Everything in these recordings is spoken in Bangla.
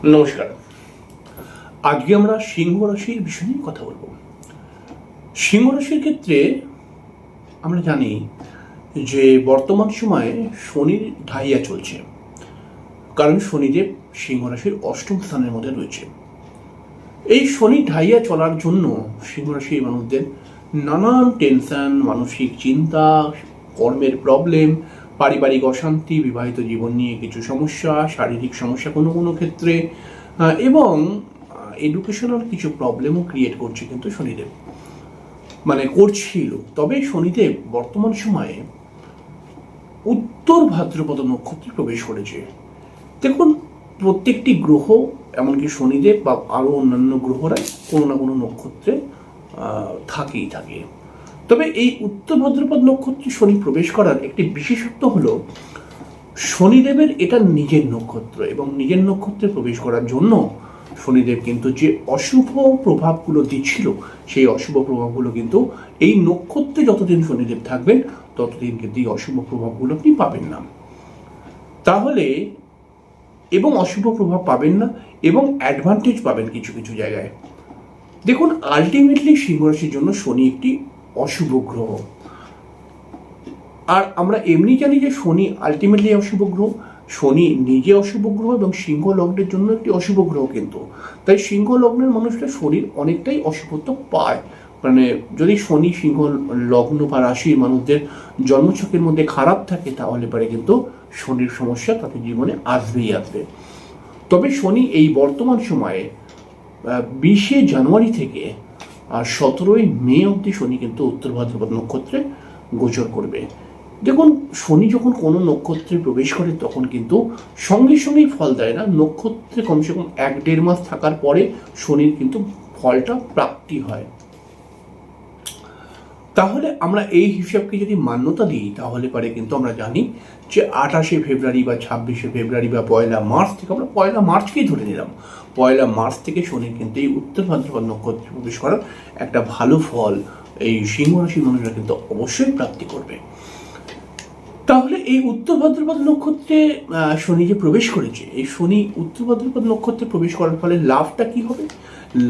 নমস্কার। আজকে আমরা সিংহ রাশির বিষয় নিয়ে কথা বলবো। সিংহ রাশির ক্ষেত্রে আমরা জানি যে বর্তমান সময়ে শনির ঢাইয়া চলছে, কারণ শনিদেব সিংহ রাশির অষ্টম স্থানের মধ্যে রয়েছে। এই শনি ঢাইয়া চলার জন্য সিংহ রাশির মানুষদের নানান টেনশন, মানসিক চিন্তা, কর্মের প্রবলেম, পারিবারিক অশান্তি, বিবাহিত জীবন নিয়ে কিছু সমস্যা, শারীরিক সমস্যা কোনো কোনো ক্ষেত্রে, এবং এডুকেশনাল কিছু প্রবলেমও ক্রিয়েট করছে কিন্তু শনিদেব, করছিল। তবে শনিদেব বর্তমান সময়ে উত্তর ভাদ্রপদ নক্ষত্রে প্রবেশ করেছে। দেখুন, প্রত্যেকটি গ্রহ, এমনকি শনিদেব বা আরও অন্যান্য গ্রহরাই কোনো না কোনো নক্ষত্রে থাকেই থাকে। তবে এই উত্তর ভাদ্রপদ নক্ষত্রে শনি প্রবেশ করার একটি বিশেষত্ব হলো শনিদেবের এটা নিজের নক্ষত্র, এবং নিজের নক্ষত্রে প্রবেশ করার জন্য শনিদেব কিন্তু যে অশুভ প্রভাবগুলো দিচ্ছিল, সেই অশুভ প্রভাবগুলো কিন্তু এই নক্ষত্রে যতদিন শনিদেব থাকবেন ততদিন কিন্তু এই অশুভ প্রভাবগুলো আপনি পাবেন না। তাহলে এবং অশুভ প্রভাব পাবেন না এবং অ্যাডভান্টেজ পাবেন কিছু কিছু জায়গায়। দেখুন, আলটিমেটলি সিংহ রাশির জন্য শনি একটি অশুভ গ্রহ। আর আমরা এমনি জানি যে শনি আলটিমেটলি অশুভ গ্রহ, শনি নিজে অশুভ গ্রহ এবং সিংহ লগ্নের জন্য একটি অশুভ গ্রহ কিন্তু। তাই সিংহ লগ্নের মানুষটা শরীর অনেকটাই অশুভত্ব পায়। যদি শনি সিংহ লগ্ন বা রাশির মানুষদের জন্মছকের মধ্যে খারাপ থাকে, তাহলে পরে কিন্তু শনির সমস্যা তাদের জীবনে আসবেই আসবে। তবে শনি এই বর্তমান সময়ে 20শে জানুয়ারি থেকে আর 17ই মে অবধি শনি কিন্তু উত্তর ভাদ্রপদ নক্ষত্রে গোচর করবে। দেখুন, শনি যখন কোনো নক্ষত্রে প্রবেশ করে তখন কিন্তু সঙ্গে সঙ্গেই ফল দেয় না। নক্ষত্রে কমসে কম 1-1.5 মাস থাকার পরে শনির কিন্তু ফলটা প্রাপ্তি হয়। তাহলে আমরা এই হিসাবকে যদি মান্যতা দিই, তাহলে পরে কিন্তু আমরা জানি যে 28শে ফেব্রুয়ারি বা 26শে ফেব্রুয়ারি বা 1লা মার্চ থেকে, আমরা 1লা মার্চকেই ধরে নিলাম, 1লা মার্চ থেকে শনি কিন্তু এই উত্তর ভাদ্রপদ নক্ষত্রে প্রবেশ করার একটা ভালো ফল এই সিংহ রাশির মানুষরা কিন্তু অবশ্যই প্রাপ্তি করবে। তাহলে এই উত্তর ভাদ্রপদ নক্ষত্রে শনি যে প্রবেশ করেছে, এই শনি উত্তর ভাদ্রপদ নক্ষত্রে প্রবেশ করার ফলে লাভটা কি হবে?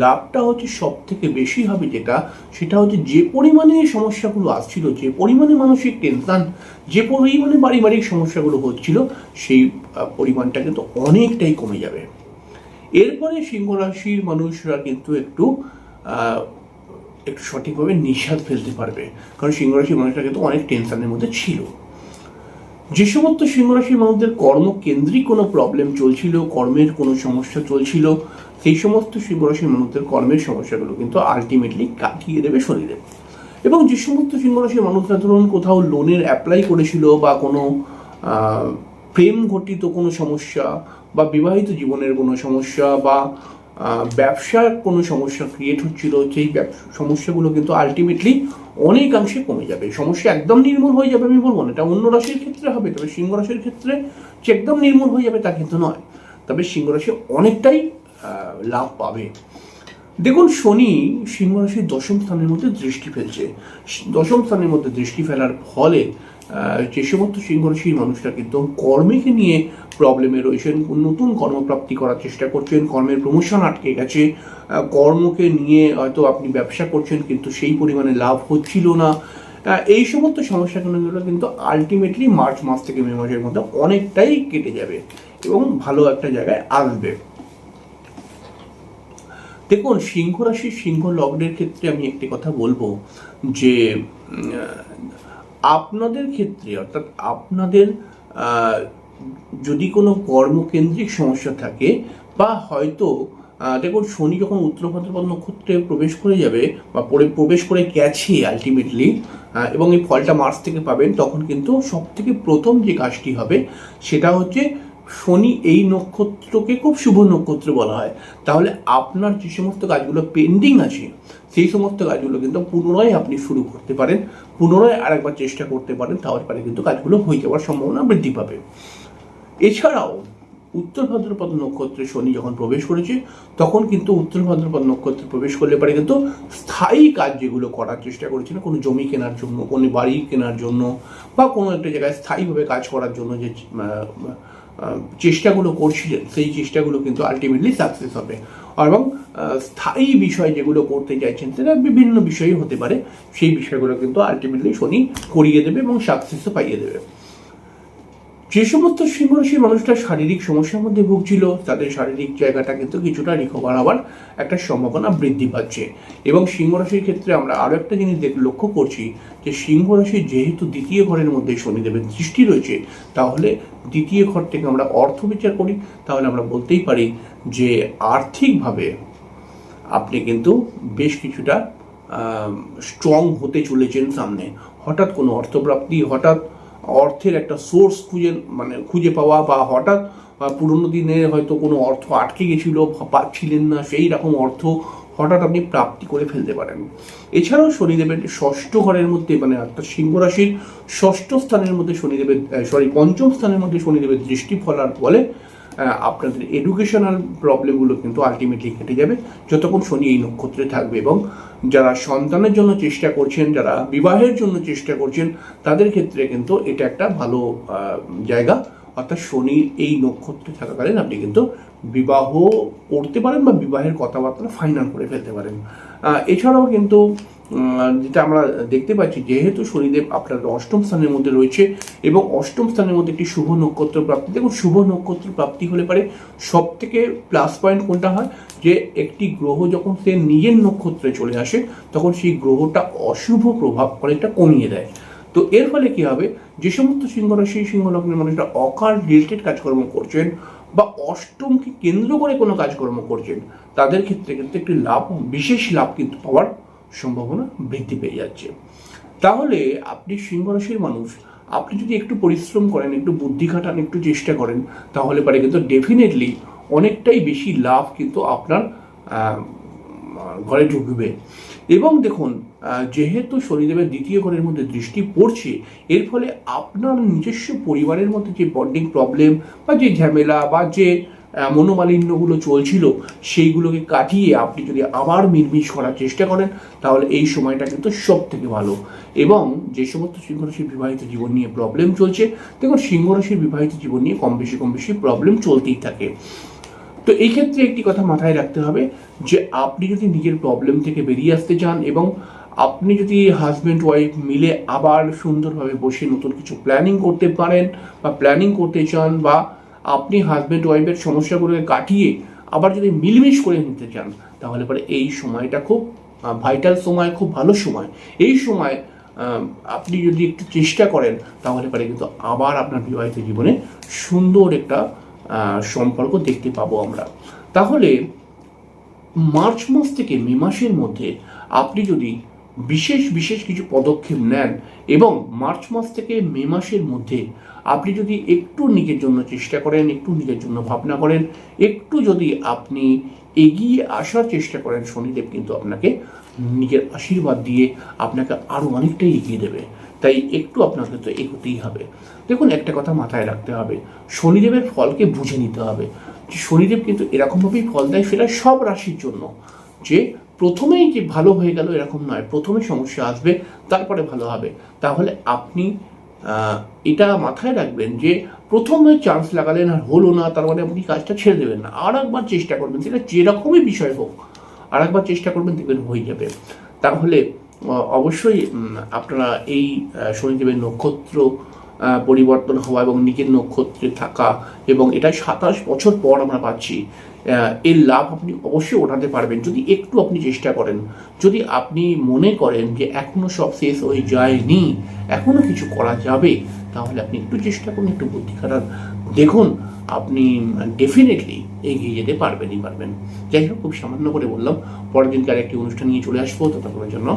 লাভটা হচ্ছে সব থেকে বেশি হবে সেটা হচ্ছে যে পরিমাণে সমস্যাগুলো আসছিল, যে পরিমাণে মানসিক টেনশন, যে পরিমাণে পারিবারিক সমস্যাগুলো হচ্ছিল, সেই পরিমাণটা কিন্তু অনেকটাই কমে যাবে। এরপরে সিংহ রাশির মানুষরা কিন্তু একটু সঠিকভাবে নিঃশ্বাস ফেলতে পারবে, কারণ সিংহ রাশির মানুষরা কিন্তু অনেক টেনশনের মধ্যে ছিল। যে সমস্ত সিংহ রাশির মানুষদের কর্মকেন্দ্রিক কোনো প্রবলেম চলছিল, কর্মের কোনো সমস্যা চলছিল, সেই সমস্ত সিংহ রাশির মানুষদের কর্মের সমস্যাগুলো কিন্তু আলটিমেটলি কাটিয়ে দেবে শনিদেব। এবং যে সমস্ত সিংহ রাশির মানুষরা ধরুন কোথাও লোনের অ্যাপ্লাই করেছিল, বা কোনো প্রেম ঘটিত কোনো সমস্যা, বা বিবাহিত জীবনের কোনো সমস্যা, বা ব্যবসার কোনো সমস্যা ক্রিয়েট হচ্ছিল, সেই সমস্যাগুলো কিন্তু আলটিমেটলি অনেকাংশে কমে যাবে। সমস্যা একদম নির্মূল হয়ে যাবে আমি বলবো না, এটা অন্য রাশির ক্ষেত্রে হবে, তবে সিংহ রাশির ক্ষেত্রে যে একদম নির্মূল হয়ে যাবে তা কিন্তু নয়। তবে সিংহ রাশি অনেকটাই লাভ পাবে। দেখুন, শনি সিংহ রাশির 10ম স্থানের মধ্যে দৃষ্টি ফেলছে। 10ম স্থানের মধ্যে দৃষ্টি ফেলার ফলে যে সমস্ত সিংহ রাশির মানুষরা কিন্তু কর্মকে নিয়ে প্রবলেমে রয়েছেন, নতুন কর্মপ্রাপ্তি করার চেষ্টা করছেন, কর্মের প্রমোশন আটকে গেছে, কর্মকে নিয়ে হয়তো আপনি ব্যবসা করছেন কিন্তু সেই পরিমাণে লাভ হচ্ছিল না, এই সমস্ত সমস্যাগুলো কিন্তু আলটিমেটলি মার্চ মাস থেকে মে মাসের মধ্যে অনেকটাই কেটে যাবে এবং ভালো একটা জায়গায় আসবে। দেখুন, সিংহ রাশি সিংহ লগ্নের ক্ষেত্রে আমি একটি কথা বলবো যে আপনাদের ক্ষেত্রে, অর্থাৎ আপনাদের যদি কোনো কর্মকেন্দ্রিক সমস্যা থাকে, বা হয়তো দেখুন, শনি যখন উত্তর ভাদ্রপদ নক্ষত্রে প্রবেশ করে যাবে বা প্রবেশ করে গেছে আলটিমেটলি, এবং এই ফলটা মার্চ থেকে পাবেন, তখন কিন্তু সব থেকে প্রথম যে কাজটি হবে সেটা হচ্ছে, শনি এই নক্ষত্রকে খুব শুভ নক্ষত্র বলা হয়। তাহলে আপনার যে সমস্ত কাজগুলো পেন্ডিং আছে, সেই সমস্ত কাজগুলো কিন্তু পুনরায় আপনি শুরু করতে পারেন, পুনরায় আরেকবার চেষ্টা করতে পারেন, তাহলে পরে কিন্তু কাজগুলো হয়ে যাওয়ার সম্ভাবনা বৃদ্ধি পাবে। এছাড়াও উত্তর ভাদ্রপদ নক্ষত্রে শনি যখন প্রবেশ করেছে, তখন কিন্তু উত্তর ভাদ্রপদ নক্ষত্রে প্রবেশ করলে পারে কিন্তু স্থায়ী কাজ যেগুলো করার চেষ্টা করেছিল, কোনো জমি কেনার জন্য, কোনো বাড়ি কেনার জন্য, বা কোনো একটা জায়গায় স্থায়ীভাবে কাজ করার জন্য যে চেষ্টাগুলো করছিলেন সেই চেষ্টাগুলো কিন্তু আলটিমেটলি সাকসেস হবে। এবং স্থায়ী বিষয় যেগুলো করতে চাইছেন সেটা বিভিন্ন বিষয়ই হতে পারে, সেই বিষয়গুলো কিন্তু আলটিমেটলি শনি করিয়ে দেবে এবং সাকসেসও পাইয়ে দেবে। যে সমস্ত সিংহ রাশির মানুষরা শারীরিক সমস্যার মধ্যে ভুগছিল তাদের শারীরিক জায়গাটা কিন্তু কিছুটা রিকভার হওয়ার একটা সম্ভাবনা বৃদ্ধি পাচ্ছে। এবং সিংহ রাশির ক্ষেত্রে আমরা আরও একটা জিনিস লক্ষ্য করছি যে সিংহ রাশির যেহেতু দ্বিতীয় ঘরের মধ্যে শনিদেবের দৃষ্টি রয়েছে, তাহলে দ্বিতীয় ঘর থেকে আমরা অর্থ বিচার করি, তাহলে আমরা বলতেই পারি যে আর্থিকভাবে আপনি কিন্তু বেশ কিছুটা স্ট্রং হতে চলেছেন সামনে। হঠাৎ কোনো অর্থপ্রাপ্তি, হঠাৎ অর্থের একটা সোর্স খুঁজে পাওয়া, বা হঠাৎ পুরোনো দিনে হয়তো কোনো অর্থ আটকে গেছিল, পাচ্ছিলেন না, সেই রকম অর্থ হঠাৎ আপনি প্রাপ্তি করে ফেলতে পারেন। এছাড়াও শনিদেবের ষষ্ঠ ঘরের মধ্যে অর্থাৎ সিংহ রাশির ষষ্ঠ স্থানের মধ্যে পঞ্চম স্থানের মধ্যে শনিদেবের দৃষ্টি ফলার ফলে আপনাদের এডুকেশনাল প্রবলেমগুলো কিন্তু আলটিমেটলি কেটে যাবে যতক্ষণ শনি এই নক্ষত্রে থাকবে। এবং যারা সন্তানের জন্য চেষ্টা করছেন, যারা বিবাহের জন্য চেষ্টা করছেন, তাদের ক্ষেত্রে কিন্তু এটা একটা ভালো জায়গা। অর্থাৎ শনি এই নক্ষত্রে থাকাকালীন আপনি কিন্তু বিবাহ করতে পারেন বা বিবাহের কথাবার্তা ফাইনাল করে ফেলতে পারেন। এছাড়াও কিন্তু যেটা আমরা দেখতে পাচ্ছি, যেহেতু শনিদেব আপনার অষ্টম স্থানের মধ্যে রয়েছে এবং অষ্টম স্থানের মধ্যে একটি শুভ নক্ষত্র প্রাপ্তি, দেখুন শুভ নক্ষত্র প্রাপ্তি হলে পারে সব থেকে প্লাস পয়েন্ট কোনটা হয়, যে একটি গ্রহ যখন সে নিজের নক্ষত্রে চলে আসে তখন সেই গ্রহটা অশুভ প্রভাব অনেকটা কমিয়ে দেয়। তো এর ফলে কি হবে, যে সমস্ত সিংহ রাশি সিংহ লগ্নের মানুষরা অকাল্ট রিলেটেড কাজকর্ম করছেন বা অষ্টমকে কেন্দ্র করে কোনো কাজকর্ম করছেন, তাদের ক্ষেত্রে কিন্তু একটি বিশেষ লাভ কিন্তু পাওয়ার সম্ভাবনা বৃদ্ধি পেয়ে যাচ্ছে। তাহলে আপনি সিংহ রাশির মানুষ, আপনি যদি একটু পরিশ্রম করেন, একটু বুদ্ধি খাটান, একটু চেষ্টা করেন, তাহলে পারে কিন্তু ডেফিনেটলি অনেকটাই বেশি লাভ কিন্তু আপনার ঘরে ঢুকবে। এবং দেখুন, যেহেতু শনিদেবের দ্বিতীয় ঘরের মধ্যে দৃষ্টি পড়ছে, এর ফলে আপনার নিজস্ব পরিবারের মধ্যে যে বন্ডিং প্রবলেম বা যে ঝামেলা বা যে মনোমালিন্যগুলো চলছিল, সেইগুলোকে কাটিয়ে আপনি যদি আবার মিলমিশ করার চেষ্টা করেন, তাহলে এই সময়টা কিন্তু সব থেকে ভালো। এবং যে সমস্ত সিংহ রাশির বিবাহিত জীবন নিয়ে প্রবলেম চলছে, দেখুন সিংহ রাশির বিবাহিত জীবন নিয়ে কম বেশি প্রবলেম চলতেই থাকে। তো এই ক্ষেত্রে একটি কথা মাথায় রাখতে হবে যে আপনি যদি নিজের প্রবলেম থেকে বেরিয়ে আসতে চান এবং আপনি যদি হাজব্যান্ড ওয়াইফ মিলে আবার সুন্দরভাবে বসে নতুন কিছু প্ল্যানিং করতে পারেন বা প্ল্যানিং করতে চান, বা আপনি হাজব্যান্ড ওয়াইফের সমস্যাগুলোকে কাটিয়ে আবার যদি মিলমিশ করে নিতে চান, তাহলে পরে এই সময়টা খুব ভাইটাল সময়, খুব ভালো সময়। এই সময় আপনি যদি একটু চেষ্টা করেন, তাহলে পরে কিন্তু আবার আপনার বিবাহিত জীবনে সুন্দর একটা সম্পর্ক দেখতে পাবো আমরা। তাহলে মার্চ মাস থেকে মে মাসের মধ্যে আপনি যদি বিশেষ কিছু পদক্ষেপ নেন এবং মার্চ মাস থেকে মে মাসের মধ্যে আপনি যদি একটু নিজের জন্য চেষ্টা করেন, একটু নিজের জন্য ভাবনা করেন, একটু যদি আপনি এগিয়ে আসার চেষ্টা করেন, শনিদেব কিন্তু আপনাকে নিজের আশীর্বাদ দিয়ে আপনাকে আরও অনেকটাই এগিয়ে দেবে। তাই একটু আপনাকে তো এগোতেই হবে। দেখুন, একটা কথা মাথায় রাখতে হবে, শনিদেবের ফলকে বুঝে নিতে হবে যে শনিদেব কিন্তু এরকমভাবেই ফল দেয়, সেটা সব রাশির জন্য। যে প্রথমেই যে ভালো হয়ে গেল এরকম নয়, প্রথমে সমস্যা আসবে তারপরে ভালো হবে। তাহলে আপনি এটা মাথায় রাখবেন যে প্রথমে চান্স লাগালেন আর হলো না, তারপরে আপনি কাজটা ছেড়ে দেবেন না, আর একবার চেষ্টা করবেন, সেটা যেরকমই বিষয় হোক, আর একবার চেষ্টা করবেন, দেখবেন হয়ে যাবে। তাহলে অবশ্যই আপনারা এই শনিদেবের নক্ষত্র পরিবর্তন হওয়া এবং নিজের নক্ষত্রে থাকা, এবং এটা 27 বছর পর আমরা পাচ্ছি, এর লাভ আপনি অবশ্যই ওঠাতে পারবেন যদি একটু আপনি চেষ্টা করেন। যদি আপনি মনে করেন যে এখনও সব শেষ হয়ে যায়নি, এখনও কিছু করা যাবে, তাহলে আপনি একটু চেষ্টা করুন, একটু বুদ্ধি খাটান, দেখুন আপনি ডেফিনেটলি এগিয়ে যেতে পারবেন। যাই হোক, খুব সামান্য করে বললাম, পরের দিনকে আরেকটি অনুষ্ঠান নিয়ে চলে আসবো। ততক্ষণের জন্য